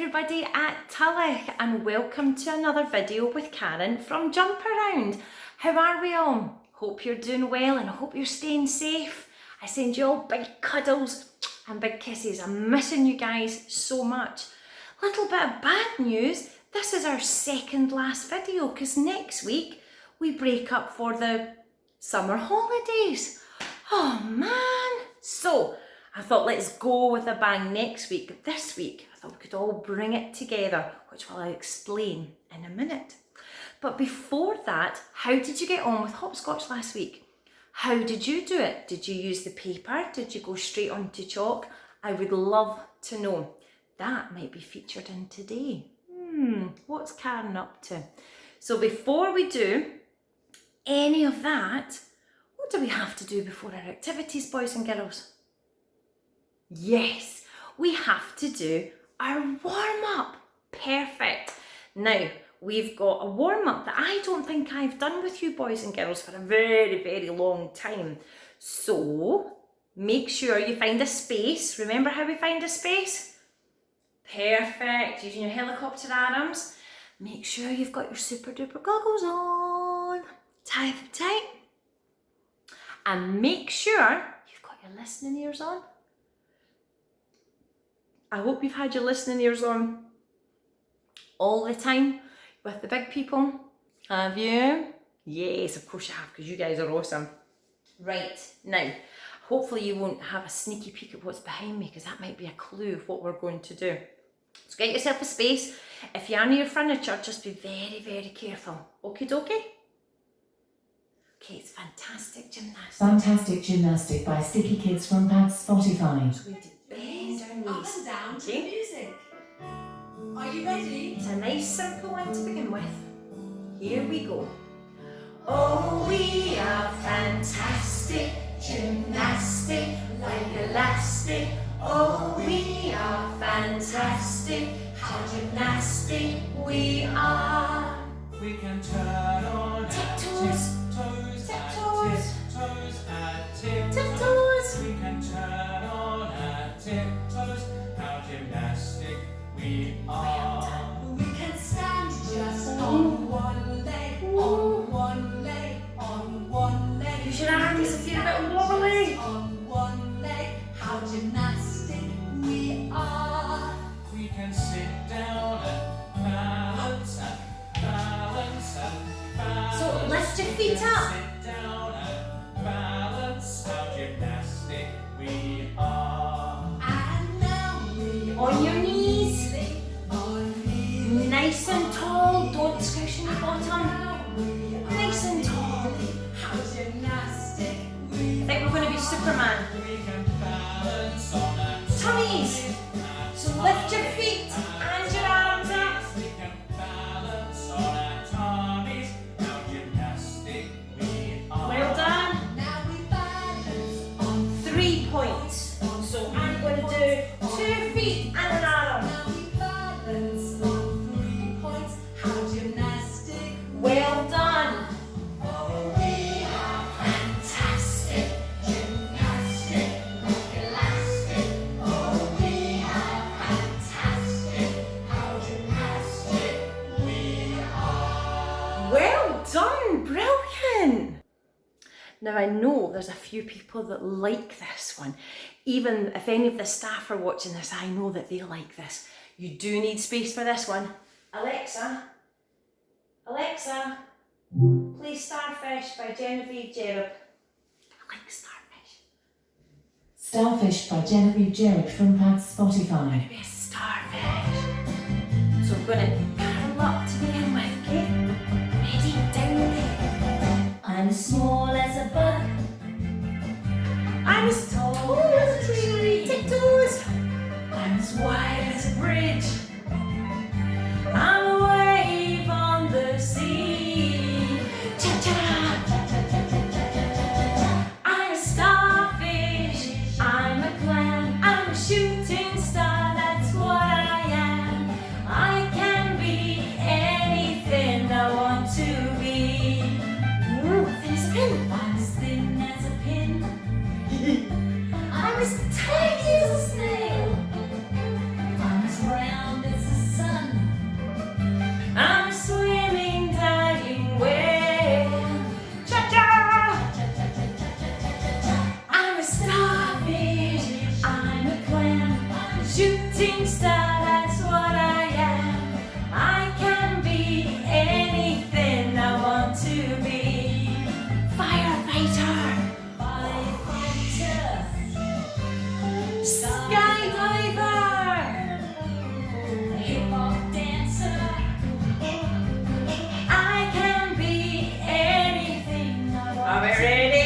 everybody at Tulloch and welcome to another video with Karen from Jump Around. How are we all? Hope you're doing well and I hope you're staying safe. I send you all big cuddles and big kisses. I'm missing you guys so much. Little bit of bad news, this is our second last video because next week we break up for the summer holidays. Oh man! So I thought let's go with a bang next week, but this week I thought we could all bring it together, which I'll explain in a minute. But before that, how did you get on with hopscotch last week? How did you do it? Did you use the paper? Did you go straight onto chalk? I would love to know. That might be featured in today. What's Karen up to? So before we do any of that, what do we have to do before our activities, boys and girls? Yes, we have to do our warm-up. Perfect. Now, we've got a warm-up that I don't think I've done with you boys and girls for a very, very long time. So, make sure you find a space. Remember how we find a space? Perfect. Using your helicopter arms. Make sure you've got your super duper goggles on. Tie them tight. And make sure you've got your listening ears on. I hope you've had your listening ears on all the time with the big people. Have you? Yes, of course you have, because you guys are awesome. Right, now, hopefully you won't have a sneaky peek at what's behind me, because that might be a clue of what we're going to do. So get yourself a space. If you are near your furniture, just be very, very careful. Okie dokie? Okay, it's fantastic gymnastics. Fantastic gymnastic by Sticky Kids from Pat's Spotify. So we need to bend our knees. Up and down to the Okay. music. Are you ready? It's a nice simple one to begin with. Here we go. Oh, we are fantastic, gymnastic, like elastic. Oh, we are fantastic, how gymnastic we are. We can turn on our Tiptoes. tiptoes, Tiptoes. tiptoes. Tiptoes. We can turn on our tiptoes, how gymnastic we are. We can stand just on one leg, on one leg, on one leg. Use your arms if you're a bit wobbly. On one leg, how gymnastic we are. We can sit down and balance and balance and balance. So lift your feet up. Sit down and balance, how gymnastic we are. And now we On your knees. on knees. Nice and tall. Don't squish in your bottom. Now we are Nice and tall. how gymnastic we I think we're going to be Superman. We can balance on our Tummies. So lift your feet and your arms up. We can balance on our tummies, how gymnastic we are. Well done. Now we balance on 3 points. So I'm going to do 2 feet and an arm. Now we balance on 3 points. How gymnastic. Well done. Oh, we are fantastic. Gymnastic, elastic. Oh, we are fantastic. How gymnastic we are. Well done. Brilliant. Now I know there's a few people that like this one. Even if any of the staff are watching this, I know that they like this. You do need space for this one. Alexa, play Starfish by Genevieve Jerub. I like Starfish. Starfish by Genevieve Jerrick from Pat's Spotify. Maybe a starfish. So I'm going to curl up to begin with, okay? Ready, down there. I'm small as a bug. I'm as tall as a tree. Tiptoes. I'm as wide as a bridge. I'm a wave on the sea. Cha-cha. I'm a starfish. I'm a clam. I'm a shooting star. That's what I am. I can be anything I want to be. Ooh, thin as a pin. I'm as thin as a pin. shooting star, that's what I am. I can be anything I want to be. Firefighter, skydiver, hip hop dancer. I can be anything I want. Are we ready?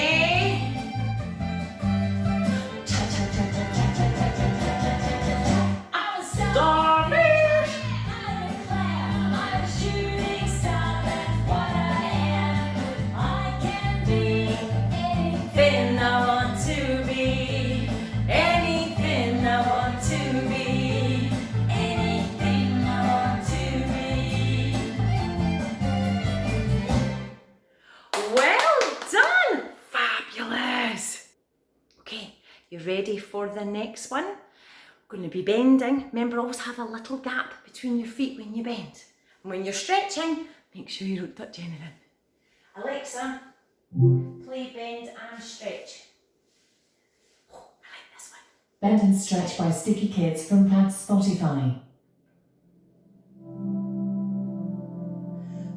I'm a starfish. I'm a clown. I'm a shooting star. That's what I am. I can be anything I want to be. Anything I want to be. Anything I want to be. Well done! Fabulous! Okay, you ready for the next one? Going to be bending. Remember, always have a little gap between your feet when you bend. And when you're stretching, make sure you don't touch anything. Alexa, play bend and stretch. Oh, I like this one. Bend and Stretch by Sticky Kids from Pat's Spotify.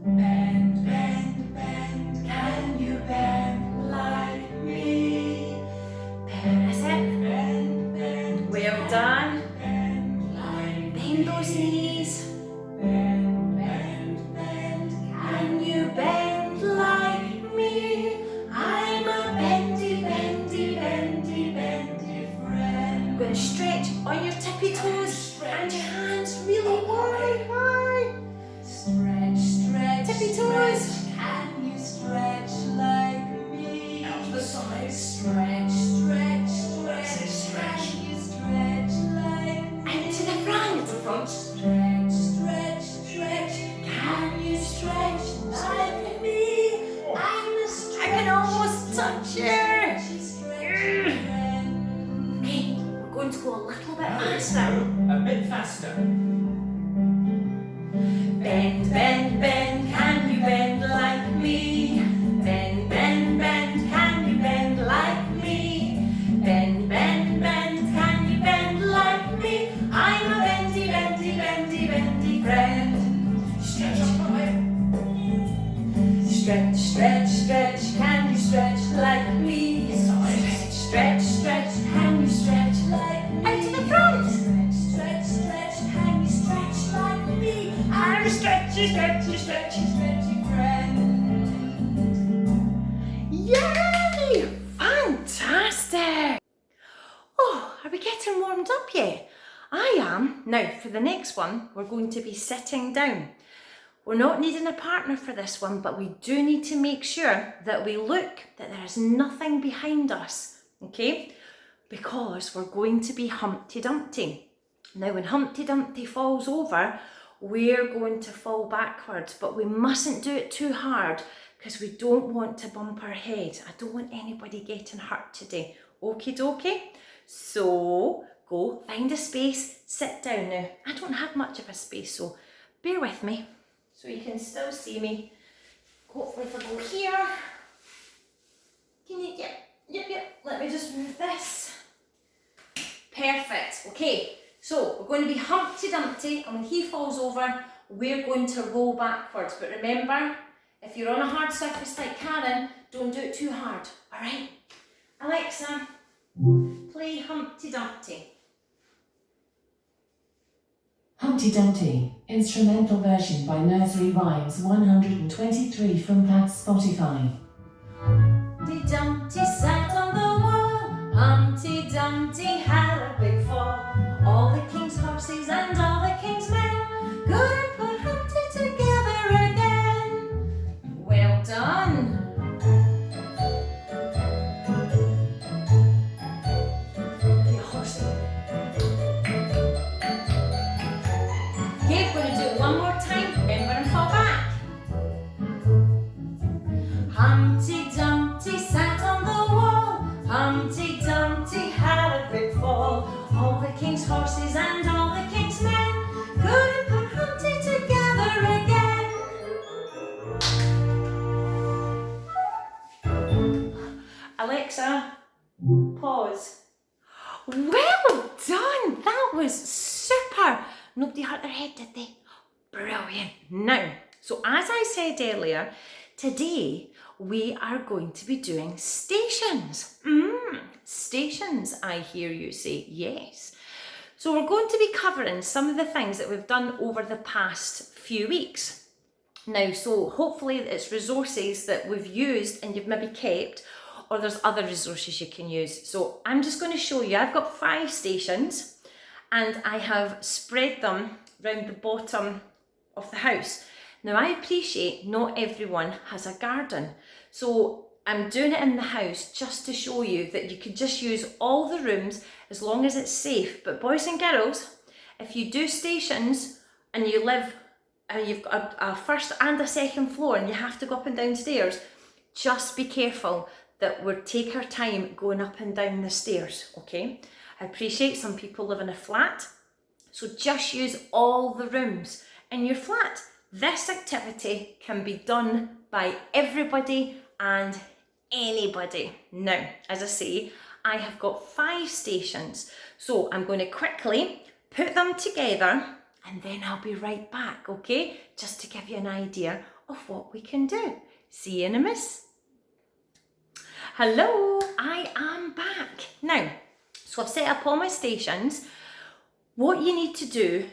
Bend, bend, bend, can you bend like me? That's it. Bend, bend, Well done. bend like Bend those knees. bend, bend, bend, Can you bend like me? I'm a bendy, bendy, bendy, bendy friend. I'm going to stretch on your tippy toes and your hands really wide. stretch, stretch, Tippy toes. Can you stretch like me? Out to the side. Stretch, stretch, That's it, stretch. stretch. Can you stretch like me? Out to the front. Front. Stretch, stretch, stretch. Can you stretch like me? I'm a I can almost touch you. stretchy, stretchy friend. Okay, we're going to go a little bit Now faster. a bit faster. Bend, bend, bend, can you bend like me? Bend, bend, bend, can you bend like me? Bend, bend, bend, can you bend like me? I'm a bendy, bendy, bendy, bendy friend. Stretch up high. Stretch, stretch, stretch, can you stretch like me? Stretch, stretch, stretch, can you stretch like me? Out to the front. Stretch, stretch, stretch. Can you stretch like me? I'm a stretchy, stretchy, stretchy. Stretchy friend. Yay! Fantastic! Oh, are we getting warmed up yet? I am. Now, for the next one, we're going to be sitting down. We're not needing a partner for this one, but we do need to make sure that we look that there is nothing behind us, okay? Because we're going to be Humpty Dumpty. Now, when Humpty Dumpty falls over, we're going to fall backwards, but we mustn't do it too hard because we don't want to bump our head. I don't want anybody getting hurt today. Okie dokie? So, go find a space, sit down now. I don't have much of a space, so bear with me so you can still see me. Hopefully if I go here. Can you, yep. Let me just move this. Perfect, okay. So we're going to be Humpty Dumpty, and when he falls over, we're going to roll backwards. But remember, if you're on a hard surface like Karen, don't do it too hard, all right? Alexa, play Humpty Dumpty. Humpty Dumpty, instrumental version by Nursery Rhymes 123 from Pat's Spotify. Humpty Dumpty sat on the wall. Humpty Dumpty had a big fall. All the king's horses and all the king's men couldn't put Humpty together again. Well done. Your horse. Okay, we're going to do it one more time. Remember and fall back. Humpty Dumpty sat on the wall. Humpty Dumpty had a big fall. All the king's horses and all the king's men couldn't put Humpty together again. Alexa, pause. Well done! That was super. Nobody hurt their head, did they? Brilliant. Now, so as I said earlier, today we are going to be doing stations. Stations, I hear you say, yes. So we're going to be covering some of the things that we've done over the past few weeks. Now, so hopefully it's resources that we've used and you've maybe kept, or there's other resources you can use. So I'm just going to show you, I've got 5 stations and I have spread them around the bottom of the house. Now I appreciate not everyone has a garden. So I'm doing it in the house just to show you that you could just use all the rooms as long as it's safe. But boys and girls, if you do stations and you live and you've got a first and a second floor and you have to go up and down stairs, just be careful that we take our time going up and down the stairs, okay? I appreciate some people live in a flat, so just use all the rooms in your flat. This activity can be done by everybody and anybody. Now, as I say, I have got 5 stations, so I'm going to quickly put them together and then I'll be right back, okay? Just to give you an idea of what we can do. See you in a miss. Hello, I am back. Now, so I've set up all my stations. What you need to do,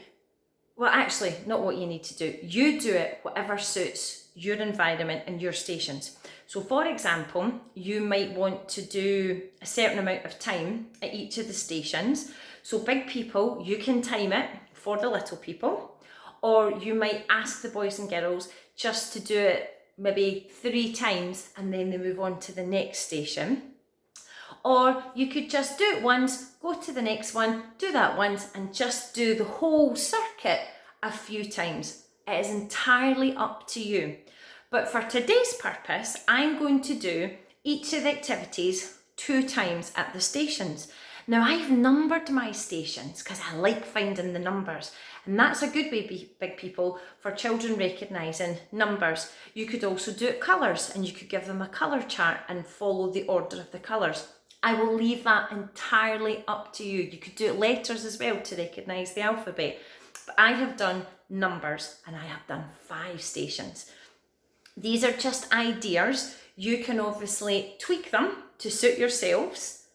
well actually, not what you need to do, you do it whatever suits your environment and your stations. So for example, you might want to do a certain amount of time at each of the stations. So big people, you can time it for the little people, or you might ask the boys and girls just to do it maybe 3 times and then they move on to the next station. Or you could just do it once, go to the next one, do that once and just do the whole circuit a few times. It is entirely up to you. But for today's purpose, I'm going to do each of the activities 2 times at the stations. Now I've numbered my stations because I like finding the numbers, and that's a good way, big people, for children recognising numbers. You could also do it colours and you could give them a colour chart and follow the order of the colours. I will leave that entirely up to you. You could do it letters as well to recognise the alphabet. But I have done numbers and I have done 5 stations. These are just ideas. You can obviously tweak them to suit yourselves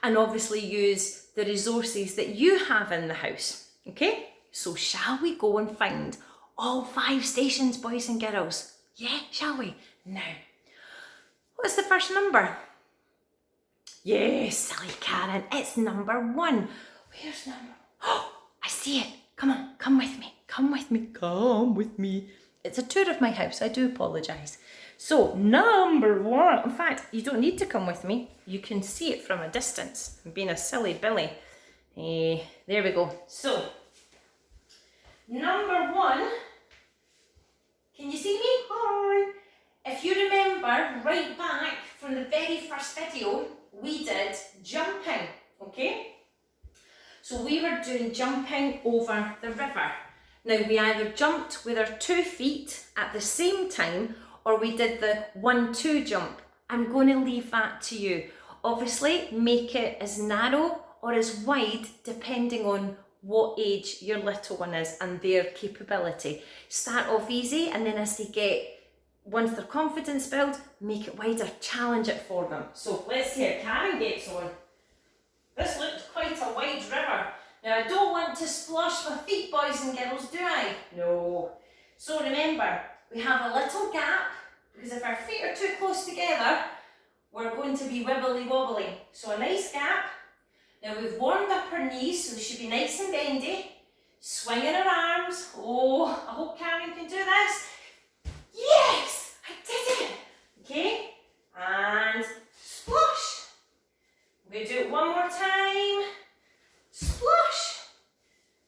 and obviously use the resources that you have in the house, okay? So shall we go and find all 5 stations, boys and girls? Yeah, shall we? Now, what's the first number? Yes, silly Karen, it's number 1. Where's number? Oh, I see it. Come on, come with me. Come with me. Come with me. It's a tour of my house. I do apologise. So, number 1. In fact, you don't need to come with me. You can see it from a distance. I'm being a silly Billy. There we go. So, number 1. Can you see me? Hi. If you remember right back from the very first video, we did jumping, okay? So we were doing jumping over the river. Now we either jumped with our 2 feet at the same time or we did the 1-2 jump. I'm going to leave that to you. Obviously make it as narrow or as wide depending on what age your little one is and their capability. Start off easy and then as they get, once their confidence builds, make it wider, challenge it for them. So let's see how Karen gets on. This looks quite a wide river. Now I don't want to splosh my feet, boys and girls, do I? No. So remember, we have a little gap, because if our feet are too close together, we're going to be wibbly wobbly. So a nice gap. Now we've warmed up our knees, so they should be nice and bendy. Swinging our arms. Oh, I hope Karen can do this. Yes, I did it. Okay, and splosh. We're going to do it one more time. Splosh.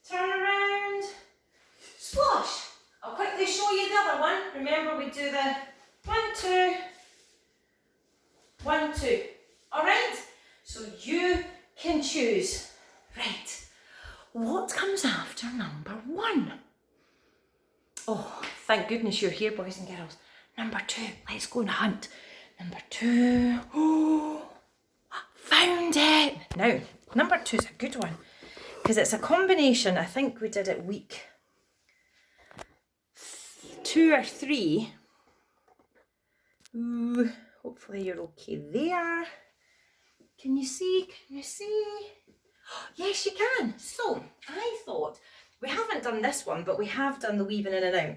Turn around. Splosh. I'll quickly show you the other one. Remember, we do the 1-2, 1-2. All right. So you can choose. Right. What comes after number 1? Oh, thank goodness you're here, boys and girls. Number 2, let's go and hunt. Number 2, oh, found it. Now, number 2 is a good one. because it's a combination. I think we did it week 2 or 3. Ooh, hopefully you're okay there. Can you see? Can you see? Yes, you can. So I thought, we haven't done this one, but we have done the weaving in and out.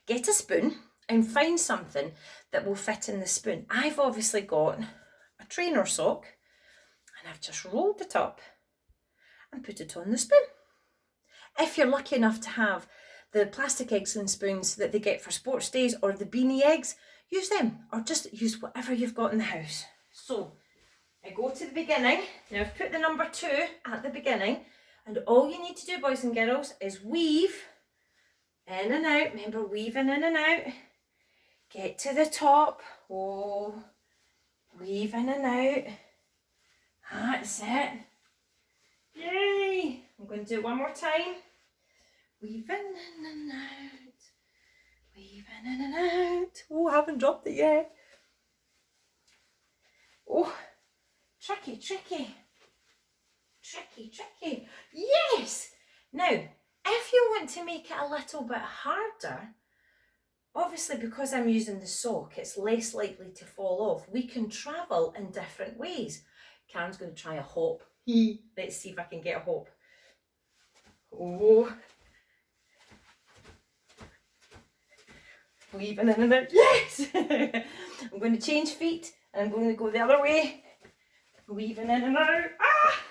Get a spoon and find something that will fit in the spoon. I've obviously got a trainer sock and I've just rolled it up and put it on the spoon. If you're lucky enough to have the plastic eggs and spoons that they get for sports days or the beanie eggs, use them, or just use whatever you've got in the house. So I go to the beginning. Now I've put the number 2 at the beginning, and all you need to do, boys and girls, is weave in and out. Remember, weaving in and out. Get to the top. Oh, weave in and out. That's it. Yay! I'm going to do it one more time. Weave in and out. Weave in and out. Oh, I haven't dropped it yet. Oh, tricky, tricky. Tricky, tricky. Yes! Now, if you want to make it a little bit harder, obviously because I'm using the sock, it's less likely to fall off. We can travel in different ways. Karen's going to try a hop. Let's see if I can get a hop. Oh. Weaving in and out. Yes! I'm going to change feet and I'm going to go the other way. Weaving in and out. Ah!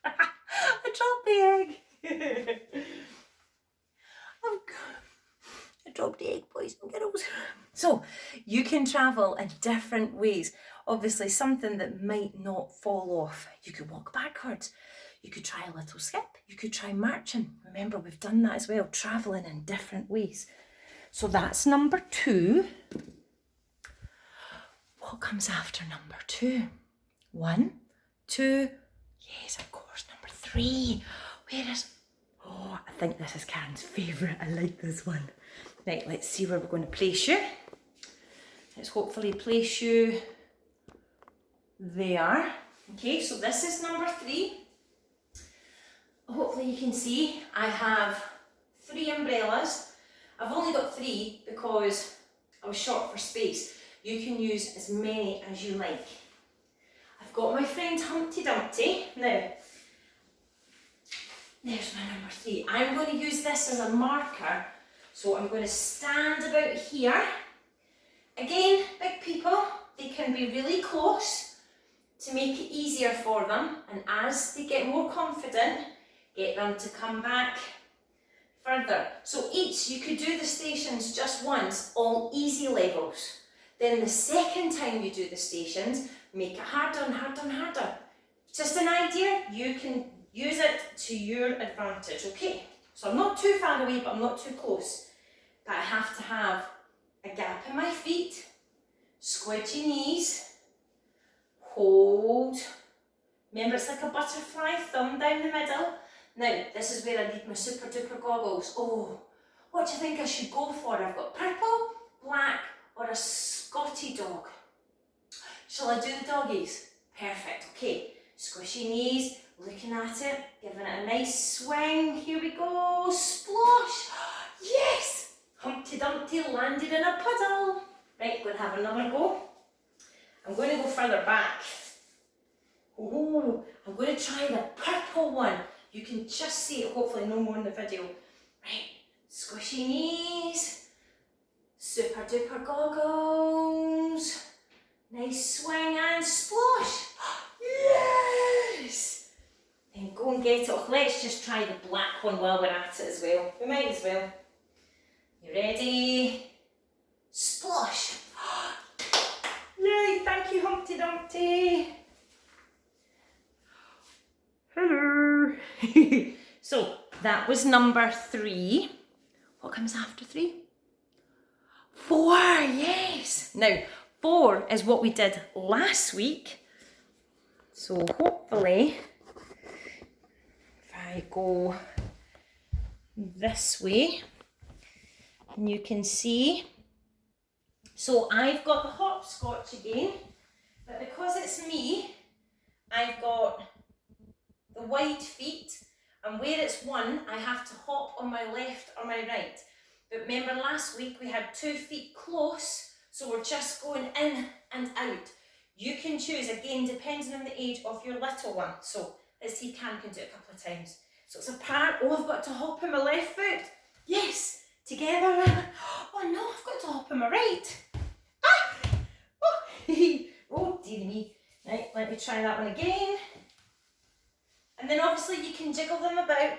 I dropped the egg. I dropped the egg, boys and girls. So you can travel in different ways. Obviously something that might not fall off. You could walk backwards. You could try a little skip. You could try marching. Remember, we've done that as well, traveling in different ways. So that's number 2. What comes after number 2? 1, 2, yes, of course, number 3. Where is, oh, I think this is Karen's favourite. I like this one. Right, let's see where we're going to place you. Let's hopefully place you there. Okay, so this is number 3. Hopefully you can see I have 3 umbrellas. I've only got 3 because I was short for space. You can use as many as you like. I've got my friend Humpty Dumpty. Now, there's my number 3. I'm going to use this as a marker. So I'm going to stand about here. Again, big people, they can be really close to make it easier for them. And as they get more confident, get them to come back further. So each, you could do the stations just once, all easy levels. Then the second time you do the stations, make it harder and harder and harder. Just an idea, you can use it to your advantage, okay? So I'm not too far away, but I'm not too close. But I have to have a gap in my feet, squidge your knees, hold. Remember, it's like a butterfly, thumb down the middle. Now, this is where I need my super duper goggles. Oh, what do you think I should go for? I've got purple, black, or a Scotty dog. Shall I do the doggies? Perfect, okay. Squishy knees, looking at it, giving it a nice swing. Here we go, splosh. Yes! Humpty Dumpty landed in a puddle. Right, going to have another go. I'm going to go further back. Oh, I'm going to try the purple one. You can just see it, hopefully no more in the video. Right, squishy knees, super duper goggles, nice swing and splosh. Yes! Then go and get it. Oh, let's just try the black one while we're at it as well. We might as well. You ready? Splosh. Yay, thank you, Humpty Dumpty. Hello. So that was number 3. What comes after 3? 4, yes. Now, 4 is what we did last week. So hopefully, if I go this way, and you can see. So I've got the hopscotch again, but because it's me, I've got the the wide feet, and where it's one, I have to hop on my left or my right. But remember last week we had 2 feet close, so we're just going in and out. You can choose, again, depending on the age of your little one. So let's see if Can do it a couple of times. So it's apart. Oh, I've got to hop on my left foot. Yes, together. Oh no, I've got to hop on my right. Ah! Oh, oh dearie me. Right, let me try that one again. And then obviously you can jiggle them about.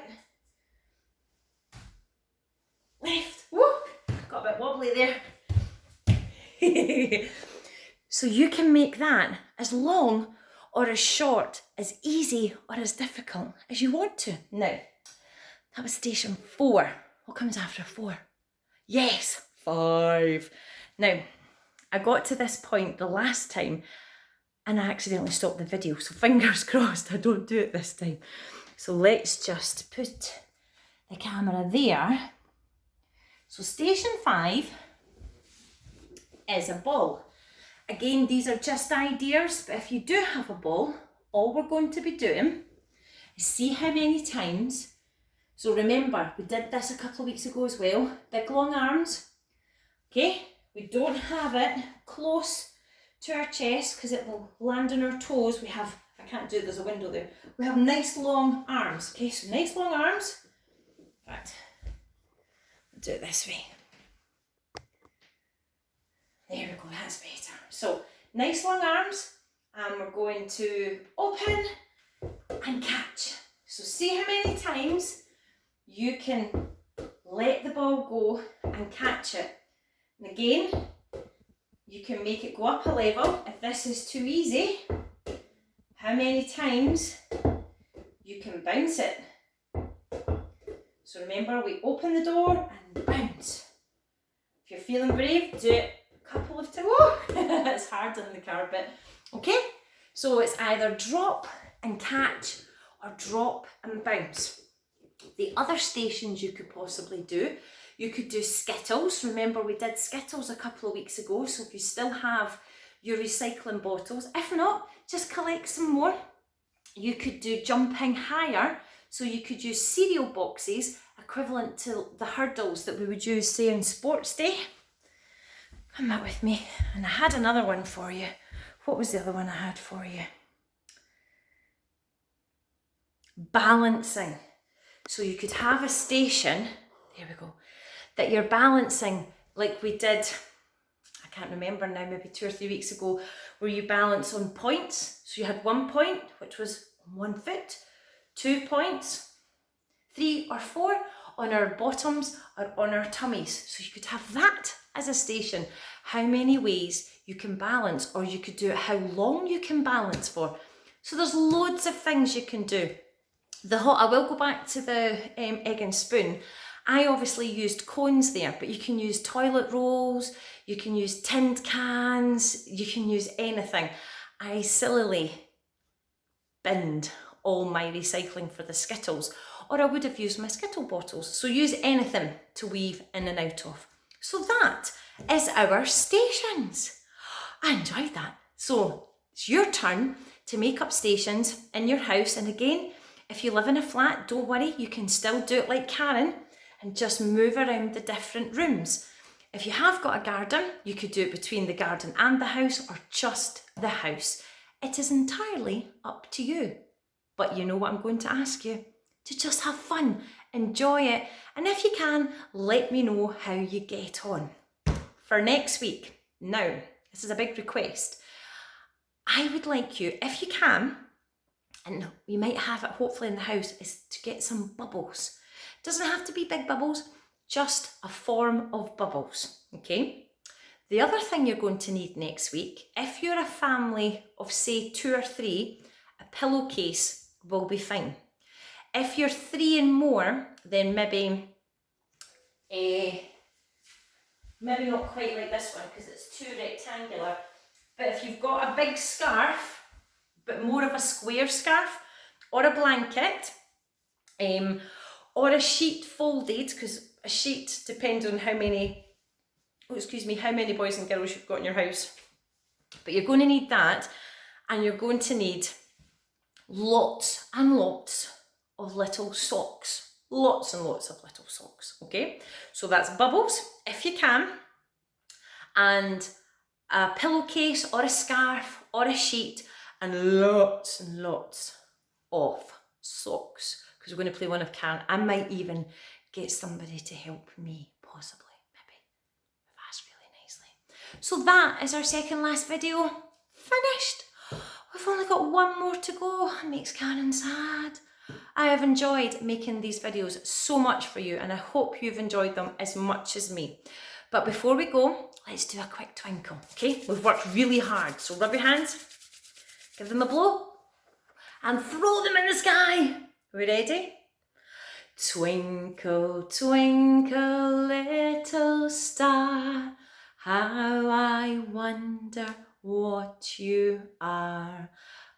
Left. Woo! Got a bit wobbly there. So you can make that as long or as short, as easy or as difficult as you want to. Now, that was station 4. What comes after 4? Yes, 5. Now, I got to this point the last time and I accidentally stopped the video, so fingers crossed I don't do it this time. So let's just put the camera there. So station 5 is a ball. Again, these are just ideas, but if you do have a ball, all we're going to be doing is see how many times. So remember, we did this a couple of weeks ago as well. Big long arms, okay? We don't have it close to our chest because it will land on our toes. We have, I can't do it, there's a window there. We have nice long arms, okay? So nice long arms. Right, I'll do it this way. There we go, that's better. So, nice long arms, and we're going to open and catch. So see how many times you can let the ball go and catch it. And again, you can make it go up a level. If this is too easy, how many times you can bounce it. So remember, we open the door and bounce. If you're feeling brave, do it couple of times. Oh, it's hard on the carpet. Okay, so it's either drop and catch or drop and bounce. The other stations you could possibly do, you could do Skittles. Remember we did Skittles a couple of weeks ago, so if you still have your recycling bottles, if not, just collect some more. You could do jumping higher, so you could use cereal boxes equivalent to the hurdles that we would use, say, on sports day. Come out with me. And I had another one for you. What was the other one I had for you? Balancing. So you could have a station, there we go, that you're balancing like we did, I can't remember now, maybe 2 or 3 weeks ago, where you balance on points. So you had 1 point, which was on 1 foot, 2 points, 3 or 4 on our bottoms or on our tummies. So you could have that as a station, how many ways you can balance, or you could do it how long you can balance for. So there's loads of things you can do. I will go back to the egg and spoon. I obviously used cones there, but you can use toilet rolls, you can use tinned cans, you can use anything. I sillily binned all my recycling for the Skittles, or I would have used my Skittle bottles. So use anything to weave in and out of. So that is our stations. I enjoyed that. So it's your turn to make up stations in your house. And again, if you live in a flat, don't worry, you can still do it like Karen and just move around the different rooms. If you have got a garden, you could do it between the garden and the house, or just the house. It is entirely up to you. But you know what I'm going to ask you? To just have fun, enjoy it, and if you can, let me know how you get on. For next week, now, this is a big request. I would like you, if you can, and we might have it hopefully in the house, is to get some bubbles. It doesn't have to be big bubbles, just a form of bubbles, okay? The other thing you're going to need next week, if you're a family of say 2 or 3, a pillowcase will be fine. If you're 3 and more, then maybe not quite like this one because it's too rectangular. But if you've got a big scarf, but more of a square scarf, or a blanket, or a sheet folded, because a sheet depends on how many boys and girls you've got in your house. But you're going to need that, and you're going to need lots and lots of little socks. Lots and lots of little socks, okay? So that's bubbles, if you can, and a pillowcase or a scarf or a sheet, and lots of socks, because we're going to play one of Karen. I might even get somebody to help me, possibly, maybe, if asked really nicely. So that is our second last video finished. We've only got one more to go. It makes Karen sad. I have enjoyed making these videos so much for you, and I hope you've enjoyed them as much as me. But before we go, let's do a quick twinkle, okay? We've worked really hard, so rub your hands, give them a blow, and throw them in the sky. We ready? Twinkle, twinkle, little star, how I wonder what you are.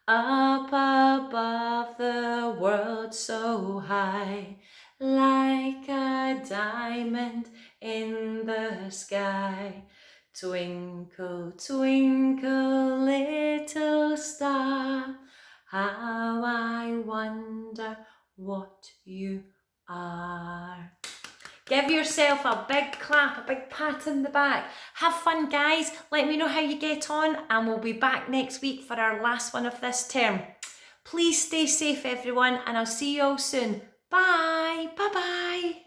Up above the world so high, like a diamond in the sky. Twinkle, twinkle, little star, how I wonder what you are. Give yourself a big clap, a big pat in the back. Have fun, guys. Let me know how you get on, and we'll be back next week for our last one of this term. Please stay safe, everyone, and I'll see you all soon. Bye. Bye-bye.